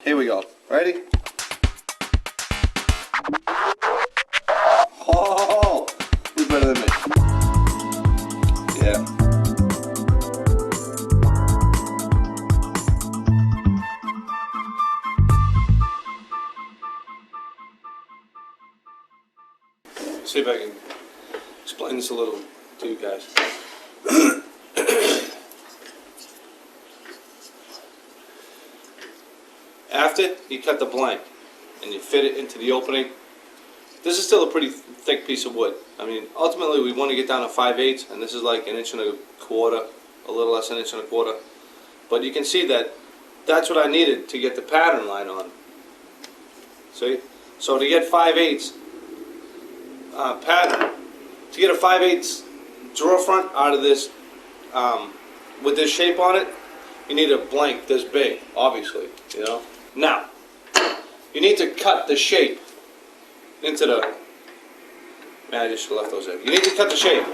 Here we go. Ready? Oh, who's better than me? Yeah. See if I can explain this a little to you guys. After you cut the blank and you fit it into the opening, this is still a pretty thick piece of wood. I mean, ultimately we want to get down to 5/8, and this is like 1.25 inches, a little less than 1.25 inches. But you can see that that's what I needed to get the pattern line on. See? So to get 5/8 pattern, to get a 5/8 drawer front out of this with this shape on it, you need a blank this big, obviously, you know. Now, you need to cut the shape into the, man, I just should have left those in. You need to cut the shape.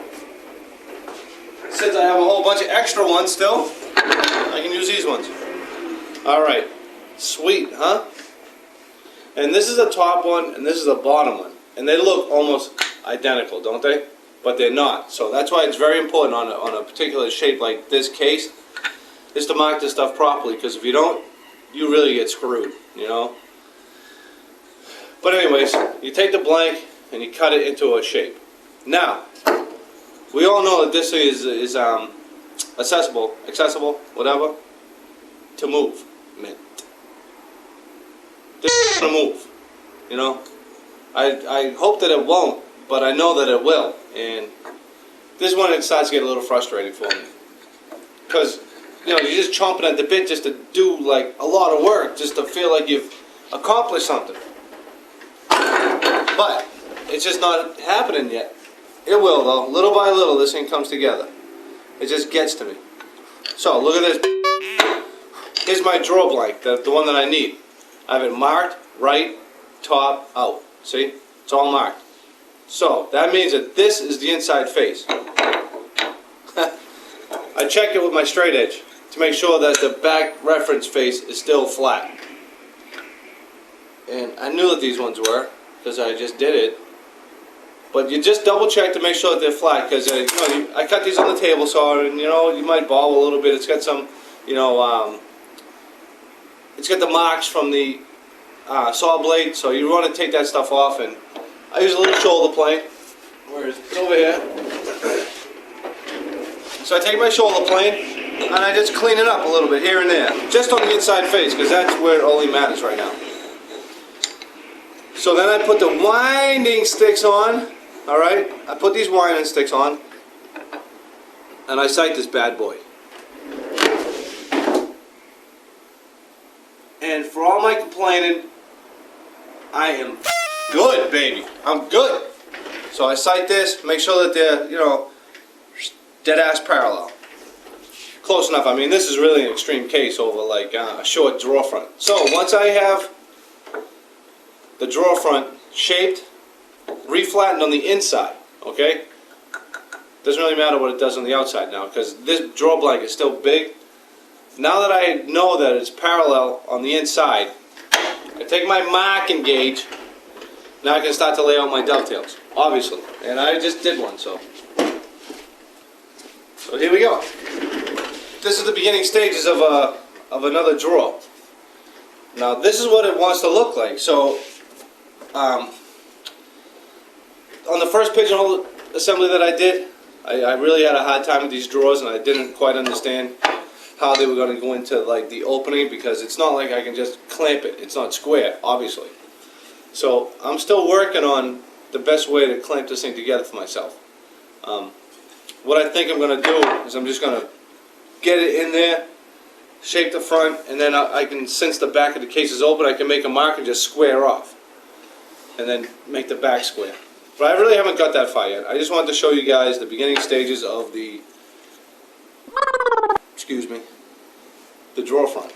Since I have a whole bunch of extra ones still, I can use these ones. Alright, sweet, huh? And this is the top one, and this is the bottom one. And they look almost identical, don't they? But they're not. So that's why it's very important on a particular shape like this case, is to mark this stuff properly, because if you don't, you really get screwed, you know? But anyways, you take the blank and you cut it into a shape. Now, we all know that this is accessible, whatever, to move. This is gonna move, you know? I hope that it won't, but I know that it will. And this one, it starts to get a little frustrating for me. Because, you know, you're just chomping at the bit just to do like a lot of work, just to feel like you've accomplished something. But it's just not happening yet. It will though. Little by little this thing comes together. It just gets to me. So look at this. Here's my drawer blank, the one that I need. I have it marked, right, top, out. See? It's all marked. So that means that this is the inside face. I check it with my straight edge to make sure that the back reference face is still flat. And I knew that these ones were, because I just did it. But you just double check to make sure that they're flat, because you know, I cut these on the table saw, and you know, you might bobble a little bit. It's got some, you know, it's got the marks from the saw blade, so you want to take that stuff off. And I use a little shoulder plane. Where is it? It's over here. So I take my shoulder plane and I just clean it up a little bit here and there, just on the inside face, because that's where it only matters right now. So then I put the winding sticks on. All right, I put these winding sticks on, and I sight this bad boy. And for all my complaining, I am good, baby. I'm good. So I sight this, make sure that they're, you know, dead ass parallel. Close enough. I mean, this is really an extreme case over like a short drawer front. So once I have the drawer front shaped, reflattened on the inside, okay? Doesn't really matter what it does on the outside now, because this drawer blank is still big. Now that I know that it's parallel on the inside, I take my marking gauge. Now I can start to lay out my dovetails, obviously. And I just did one, so here we go. This is the beginning stages of another drawer. Now this is what it wants to look like. So on the first pigeonhole assembly that I did, I really had a hard time with these drawers, and I didn't quite understand how they were going to go into like the opening, because it's not like I can just clamp it. It's not square, obviously. So I'm still working on the best way to clamp this thing together for myself. What I think I'm going to do is I'm just going to get it in there, shape the front, and then I can, since the back of the case is open, I can make a mark and just square off, and then make the back square. But I really haven't got that far yet. I just wanted to show you guys the beginning stages of the, excuse me, the drawer front.